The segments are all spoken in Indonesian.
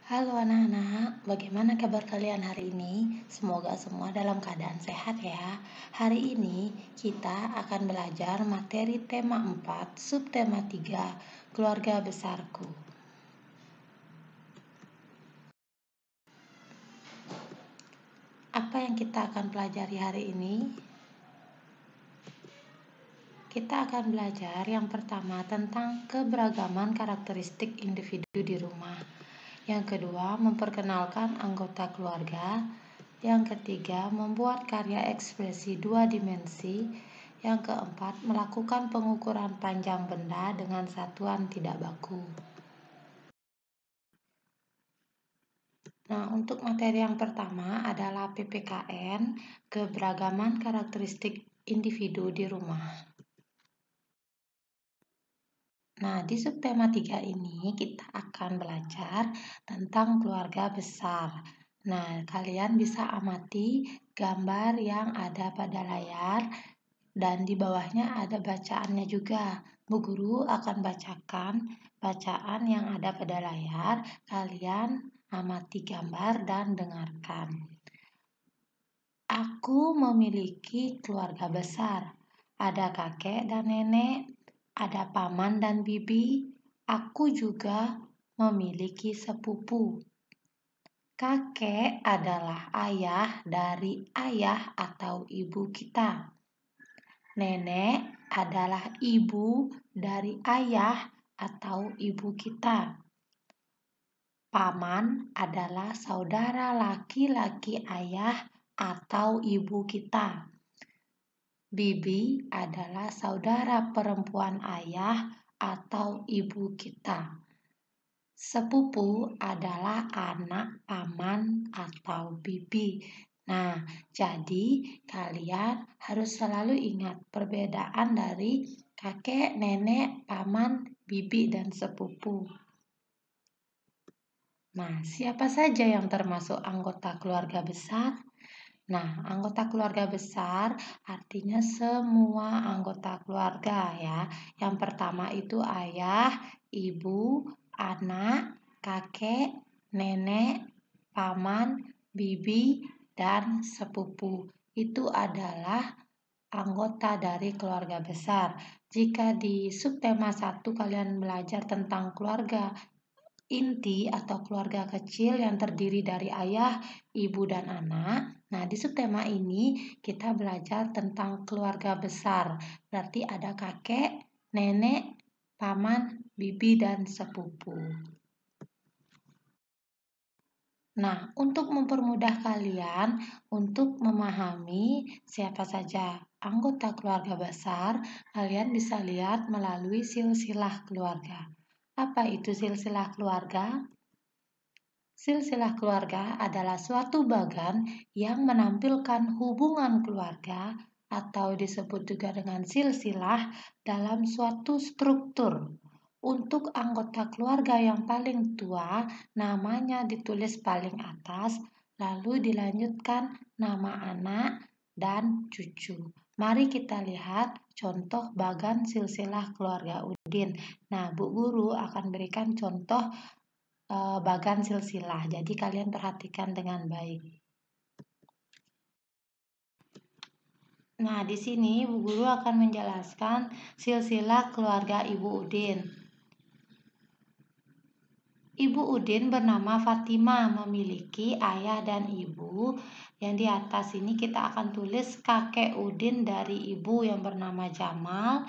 Halo anak-anak, bagaimana kabar kalian hari ini? Semoga semua dalam keadaan sehat ya. Hari ini kita akan belajar materi tema 4, subtema 3, keluarga besarku. Apa yang kita akan pelajari hari ini? Kita akan belajar yang pertama tentang keberagaman karakteristik individu di rumah. Yang kedua, memperkenalkan anggota keluarga. Yang ketiga, membuat karya ekspresi dua dimensi. Yang keempat, melakukan pengukuran panjang benda dengan satuan tidak baku. Nah, untuk materi yang pertama adalah PPKN, keberagaman karakteristik individu di rumah. Nah, di subtema 3 ini kita akan belajar tentang keluarga besar. Nah, kalian bisa amati gambar yang ada pada layar dan di bawahnya ada bacaannya juga. Bu Guru akan bacakan bacaan yang ada pada layar. Kalian amati gambar dan dengarkan. Aku memiliki keluarga besar. Ada kakek dan nenek, ada paman dan bibi. Aku juga memiliki sepupu. Kakek adalah ayah dari ayah atau ibu kita. Nenek adalah ibu dari ayah atau ibu kita. Paman adalah saudara laki-laki ayah atau ibu kita. Bibi adalah saudara perempuan ayah atau ibu kita. Sepupu adalah anak paman atau bibi. Nah, jadi kalian harus selalu ingat perbedaan dari kakek, nenek, paman, bibi, dan sepupu. Nah, siapa saja yang termasuk anggota keluarga besar? Nah, anggota keluarga besar artinya semua anggota keluarga ya. Yang pertama itu ayah, ibu, anak, kakek, nenek, paman, bibi, dan sepupu. Itu adalah anggota dari keluarga besar. Jika di subtema 1 kalian belajar tentang keluarga inti atau keluarga kecil yang terdiri dari ayah, ibu, dan anak. Nah, di subtema ini kita belajar tentang keluarga besar. Berarti ada kakek, nenek, paman, bibi, dan sepupu. Nah, untuk mempermudah kalian untuk memahami siapa saja anggota keluarga besar, kalian bisa lihat melalui silsilah keluarga. Apa itu silsilah keluarga? Silsilah keluarga adalah suatu bagan yang menampilkan hubungan keluarga atau disebut juga dengan silsilah dalam suatu struktur. Untuk anggota keluarga yang paling tua, namanya ditulis paling atas, lalu dilanjutkan nama anak dan cucu. Mari kita lihat contoh bagan silsilah keluarga Udin. Nah, Bu Guru akan berikan contoh bagan silsilah. Jadi kalian perhatikan dengan baik. Nah, di sini Bu Guru akan menjelaskan silsilah keluarga Ibu Udin. Ibu Udin bernama Fatima, memiliki ayah dan ibu. Yang di atas ini kita akan tulis kakek Udin dari ibu yang bernama Jamal.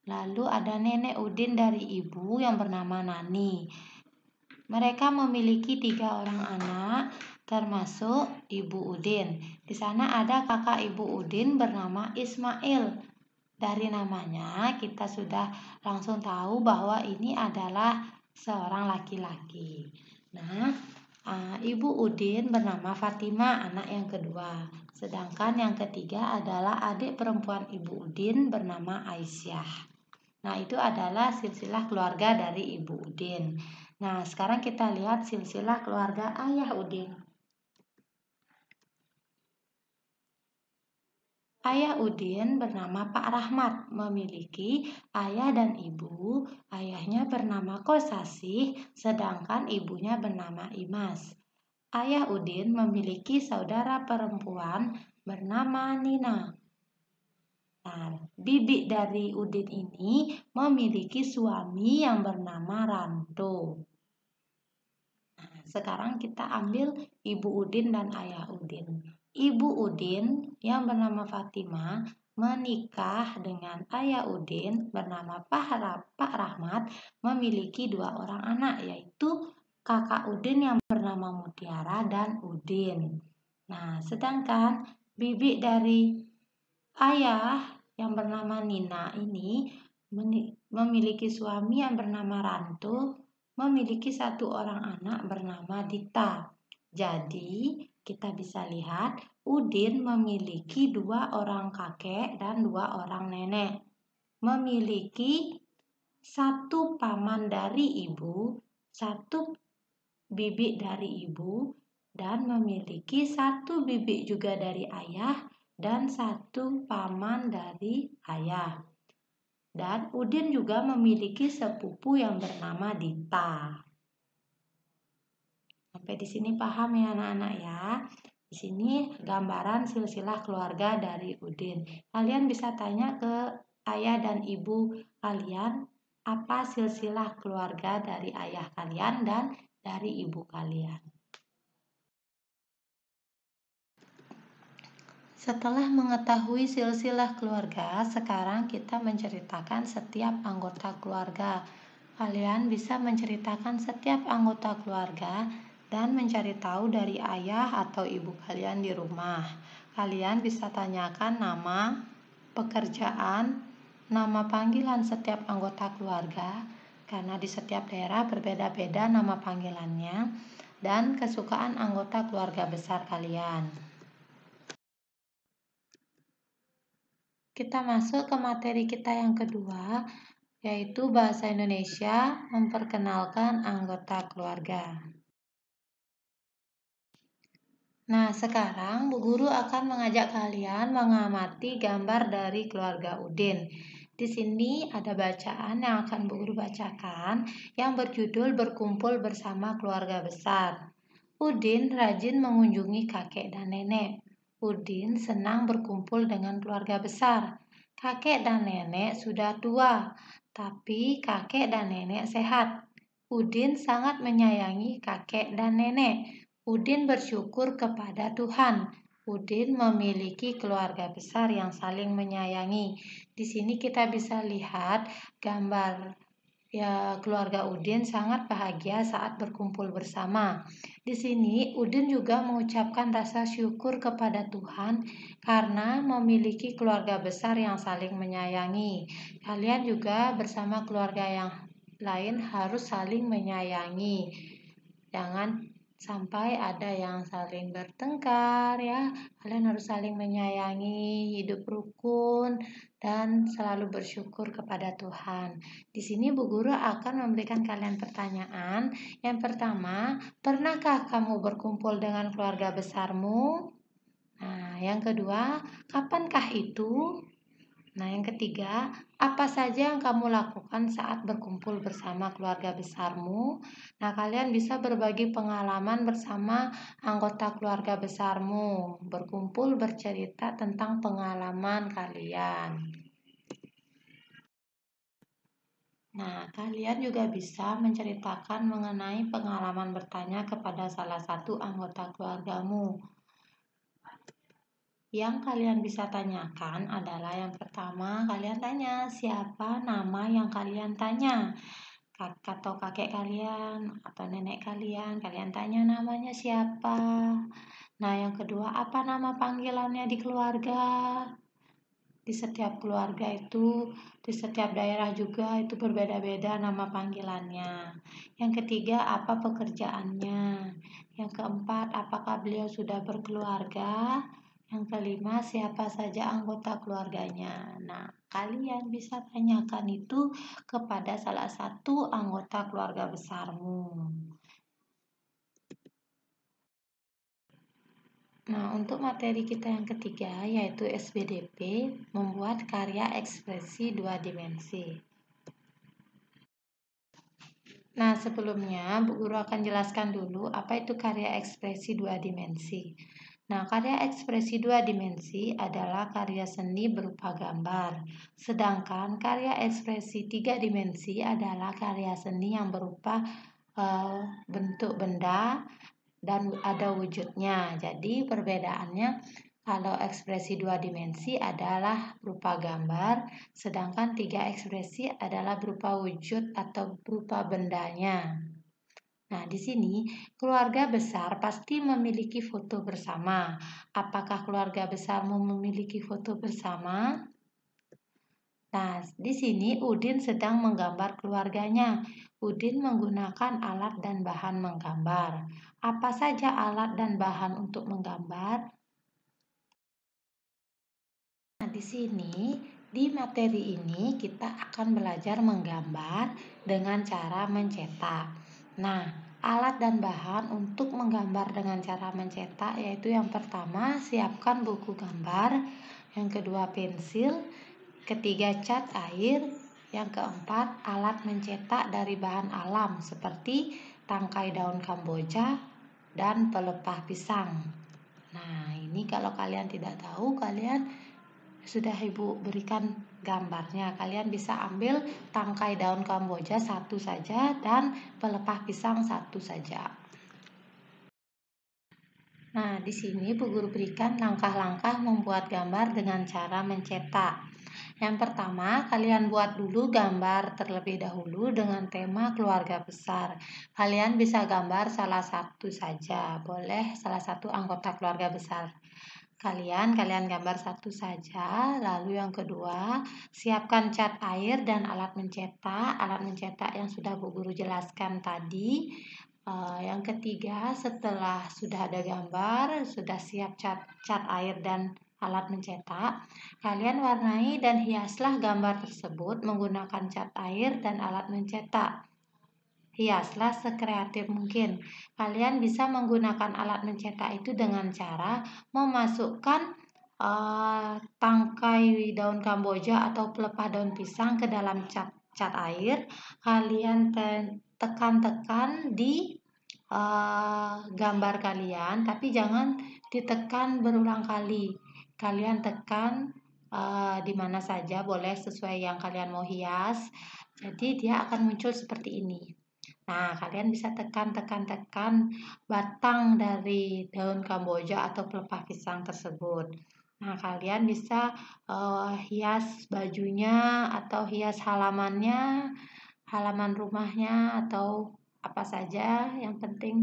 Lalu ada nenek Udin dari ibu yang bernama Nani. Mereka memiliki 3 orang anak, termasuk Ibu Udin. Di sana ada kakak Ibu Udin bernama Ismail. Dari namanya kita sudah langsung tahu bahwa ini adalah seorang laki-laki. Nah, Ibu Udin bernama Fatima, anak yang kedua. Sedangkan yang ketiga adalah adik perempuan Ibu Udin bernama Aisyah. Nah, itu adalah silsilah keluarga dari Ibu Udin. Nah, sekarang kita lihat silsilah keluarga Ayah Udin. Ayah Udin bernama Pak Rahmat, memiliki ayah dan ibu. Ayahnya bernama Kosasih, sedangkan ibunya bernama Imas. Ayah Udin memiliki saudara perempuan bernama Nina. Nah, bibi dari Udin ini memiliki suami yang bernama Ranto. Nah, sekarang kita ambil ibu Udin dan ayah Udin. Ibu Udin yang bernama Fatimah menikah dengan ayah Udin bernama Pak Rahmat, memiliki 2 orang anak, yaitu kakak Udin yang bernama Mutiara dan Udin. Nah, sedangkan bibi dari ayah yang bernama Nina ini memiliki suami yang bernama Ranto, memiliki 1 orang anak bernama Dita. Jadi, kita bisa lihat Udin memiliki 2 orang kakek dan 2 orang nenek. Memiliki 1 paman dari ibu, 1 bibi dari ibu, dan memiliki 1 bibi juga dari ayah dan 1 paman dari ayah. Dan Udin juga memiliki sepupu yang bernama Dita. Sampai di sini paham ya anak-anak ya? Di sini gambaran silsilah keluarga dari Udin. Kalian bisa tanya ke ayah dan ibu kalian, apa silsilah keluarga dari ayah kalian dan dari ibu kalian. Setelah mengetahui silsilah keluarga, sekarang kita menceritakan setiap anggota keluarga. Kalian bisa menceritakan setiap anggota keluarga dan mencari tahu dari ayah atau ibu kalian di rumah. Kalian bisa tanyakan nama, pekerjaan, nama panggilan setiap anggota keluarga, karena di setiap daerah berbeda-beda nama panggilannya, dan kesukaan anggota keluarga besar kalian. Kita masuk ke materi kita yang kedua, yaitu bahasa Indonesia memperkenalkan anggota keluarga. Nah, sekarang Bu Guru akan mengajak kalian mengamati gambar dari keluarga Udin. Di sini ada bacaan yang akan Bu Guru bacakan yang berjudul Berkumpul Bersama Keluarga Besar. Udin rajin mengunjungi kakek dan nenek. Udin senang berkumpul dengan keluarga besar. Kakek dan nenek sudah tua, tapi kakek dan nenek sehat. Udin sangat menyayangi kakek dan nenek. Udin bersyukur kepada Tuhan. Udin memiliki keluarga besar yang saling menyayangi. Di sini kita bisa lihat gambar keluarga Udin sangat bahagia saat berkumpul bersama. Di sini Udin juga mengucapkan rasa syukur kepada Tuhan karena memiliki keluarga besar yang saling menyayangi. Kalian juga bersama keluarga yang lain harus saling menyayangi. Jangan sampai ada yang saling bertengkar ya. Kalian harus saling menyayangi, hidup rukun, dan selalu bersyukur kepada Tuhan. Di sini Bu Guru akan memberikan kalian pertanyaan. Yang pertama, pernahkah kamu berkumpul dengan keluarga besarmu? Nah, yang kedua, kapankah itu? Nah, yang ketiga, apa saja yang kamu lakukan saat berkumpul bersama keluarga besarmu? Nah, kalian bisa berbagi pengalaman bersama anggota keluarga besarmu, berkumpul bercerita tentang pengalaman kalian. Nah, kalian juga bisa menceritakan mengenai pengalaman bertanya kepada salah satu anggota keluargamu. Yang kalian bisa tanyakan adalah yang pertama, kalian tanya siapa nama yang kalian tanya. Kakak atau kakek kalian atau nenek kalian tanya namanya siapa. Nah, yang kedua, apa nama panggilannya di keluarga? Di setiap keluarga itu, di setiap daerah juga itu berbeda-beda nama panggilannya. Yang ketiga, apa pekerjaannya? Yang keempat, apakah beliau sudah berkeluarga? Yang kelima, siapa saja anggota keluarganya? Nah, kalian bisa tanyakan itu kepada salah satu anggota keluarga besarmu. Nah, untuk materi kita yang ketiga yaitu SBDP, membuat karya ekspresi dua dimensi. Nah, sebelumnya Bu Guru akan jelaskan dulu apa itu karya ekspresi dua dimensi. Nah, karya ekspresi dua dimensi adalah karya seni berupa gambar. Sedangkan karya ekspresi tiga dimensi adalah karya seni yang berupa bentuk benda dan ada wujudnya. Jadi perbedaannya, kalau ekspresi dua dimensi adalah berupa gambar, sedangkan tiga ekspresi adalah berupa wujud atau berupa bendanya. Nah, di sini keluarga besar pasti memiliki foto bersama. Apakah keluarga besar memiliki foto bersama? Nah, di sini Udin sedang menggambar keluarganya. Udin menggunakan alat dan bahan menggambar. Apa saja alat dan bahan untuk menggambar? Nah, di sini di materi ini kita akan belajar menggambar dengan cara mencetak. Nah, alat dan bahan untuk menggambar dengan cara mencetak yaitu yang pertama, siapkan buku gambar, yang kedua pensil, ketiga cat air, yang keempat alat mencetak dari bahan alam seperti tangkai daun kamboja dan pelepah pisang. Nah, ini kalau kalian tidak tahu, kalian sudah Ibu berikan gambarnya. Kalian bisa ambil tangkai daun kamboja satu saja dan pelepah pisang satu saja. Nah, di sini Bu Guru berikan langkah-langkah membuat gambar dengan cara mencetak. Yang pertama, kalian buat dulu gambar terlebih dahulu dengan tema keluarga besar. Kalian bisa gambar salah satu saja, boleh salah satu anggota keluarga besar. Kalian gambar satu saja. Lalu yang kedua, siapkan cat air dan alat mencetak. Alat mencetak yang sudah Bu Guru jelaskan tadi. Yang ketiga, setelah sudah ada gambar, sudah siap cat air dan alat mencetak, kalian warnai dan hiaslah gambar tersebut menggunakan cat air dan alat mencetak. Hiaslah sekreatif mungkin. Kalian bisa menggunakan alat mencetak itu dengan cara memasukkan tangkai daun kamboja atau pelepah daun pisang ke dalam cat air. Kalian tekan-tekan di gambar kalian, tapi jangan ditekan berulang kali. Kalian tekan di mana saja boleh sesuai yang kalian mau hias. Jadi dia akan muncul seperti ini. Nah, kalian bisa tekan batang dari daun kamboja atau pelepah pisang tersebut. Nah, kalian bisa hias bajunya atau hias halamannya, halaman rumahnya atau apa saja. Yang penting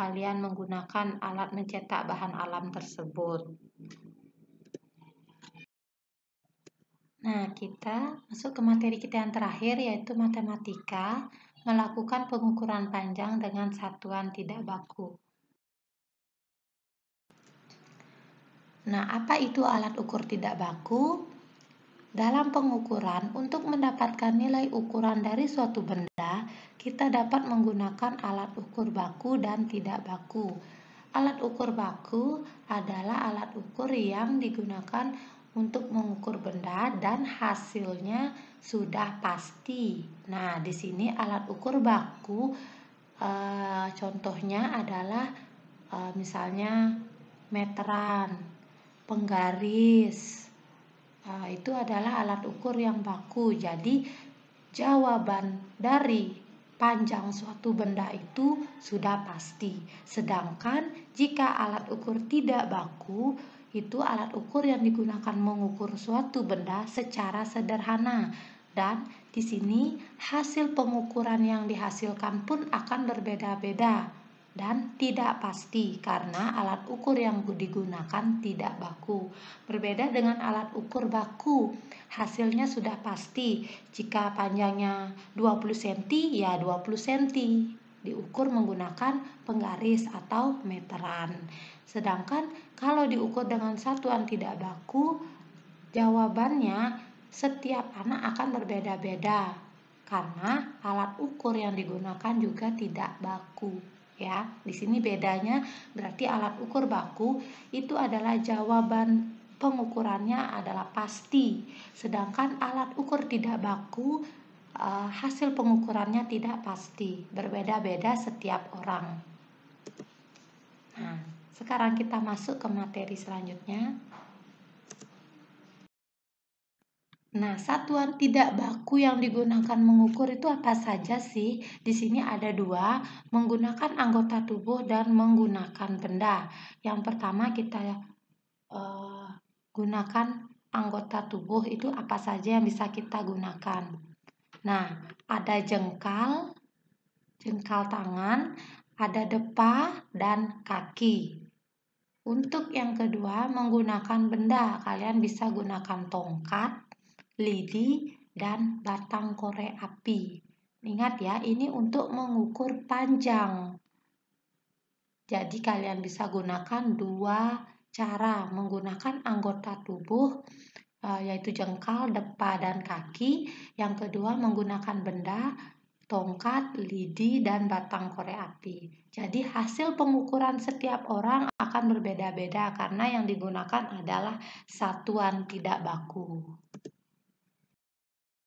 kalian menggunakan alat mencetak bahan alam tersebut. Nah, kita masuk ke materi kita yang terakhir yaitu matematika, melakukan pengukuran panjang dengan satuan tidak baku. Nah, apa itu alat ukur tidak baku? Dalam pengukuran, untuk mendapatkan nilai ukuran dari suatu benda, kita dapat menggunakan alat ukur baku dan tidak baku. Alat ukur baku adalah alat ukur yang digunakan untuk mengukur benda dan hasilnya sudah pasti. Nah, di sini alat ukur baku contohnya adalah misalnya meteran, penggaris. Itu adalah alat ukur yang baku. Jadi jawaban dari panjang suatu benda itu sudah pasti. Sedangkan jika alat ukur tidak baku, itu alat ukur yang digunakan mengukur suatu benda secara sederhana. Dan di sini hasil pengukuran yang dihasilkan pun akan berbeda-beda dan tidak pasti karena alat ukur yang digunakan tidak baku. Berbeda dengan alat ukur baku, hasilnya sudah pasti. Jika panjangnya 20 cm, ya 20 cm. Diukur menggunakan penggaris atau meteran. Sedangkan kalau diukur dengan satuan tidak baku, jawabannya setiap anak akan berbeda-beda karena alat ukur yang digunakan juga tidak baku, ya. Di sini bedanya berarti alat ukur baku itu adalah jawaban pengukurannya adalah pasti, sedangkan alat ukur tidak baku hasil pengukurannya tidak pasti, berbeda-beda setiap orang. Nah, sekarang kita masuk ke materi selanjutnya. Nah, satuan tidak baku yang digunakan mengukur itu apa saja sih? Di sini ada dua, menggunakan anggota tubuh dan menggunakan benda. Yang pertama kita gunakan anggota tubuh itu apa saja yang bisa kita gunakan. Nah, ada jengkal tangan, ada depa dan kaki. Untuk yang kedua, menggunakan benda, kalian bisa gunakan tongkat, lidi, dan batang korek api. Ingat ya, ini untuk mengukur panjang. Jadi kalian bisa gunakan dua cara, menggunakan anggota tubuh, yaitu jengkal, depa, dan kaki. Yang kedua, menggunakan benda, tongkat, lidi, dan batang korek api. Jadi hasil pengukuran setiap orang akan berbeda-beda karena yang digunakan adalah satuan tidak baku.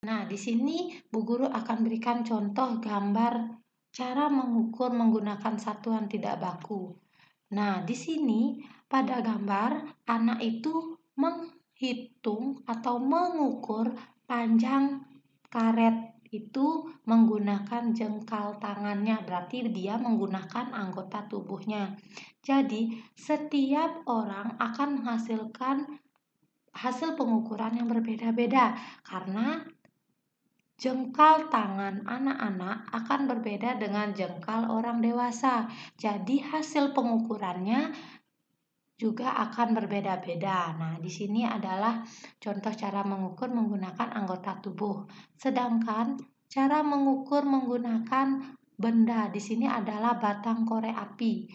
Nah, di sini Bu Guru akan berikan contoh gambar cara mengukur menggunakan satuan tidak baku. Nah, di sini pada gambar anak itu menghitung atau mengukur panjang karet itu menggunakan jengkal tangannya, berarti dia menggunakan anggota tubuhnya. Jadi, setiap orang akan menghasilkan hasil pengukuran yang berbeda-beda karena jengkal tangan anak-anak akan berbeda dengan jengkal orang dewasa. Jadi, hasil pengukurannya juga akan berbeda-beda. Nah, di sini adalah contoh cara mengukur menggunakan anggota tubuh. Sedangkan cara mengukur menggunakan benda di sini adalah batang korek api.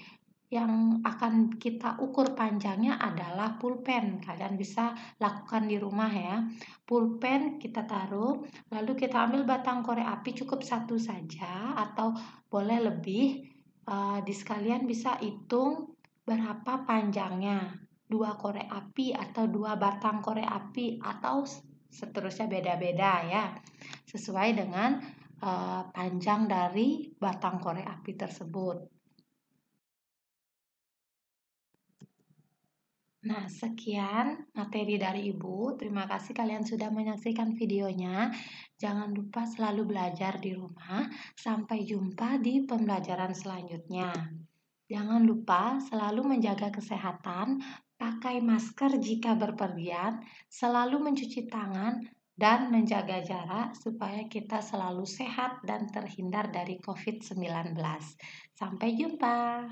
Yang akan kita ukur panjangnya adalah pulpen. Kalian bisa lakukan di rumah ya. Pulpen kita taruh, lalu kita ambil batang korek api cukup satu saja atau boleh lebih. Di sekalian bisa hitung berapa panjangnya, 2 korek api atau 2 batang korek api atau seterusnya beda-beda ya, sesuai dengan panjang dari batang korek api tersebut. Nah, sekian materi dari Ibu. Terima kasih kalian sudah menyaksikan videonya. Jangan lupa selalu belajar di rumah. Sampai jumpa di pembelajaran selanjutnya. Jangan lupa selalu menjaga kesehatan, pakai masker jika berpergian, selalu mencuci tangan, dan menjaga jarak supaya kita selalu sehat dan terhindar dari COVID-19. Sampai jumpa.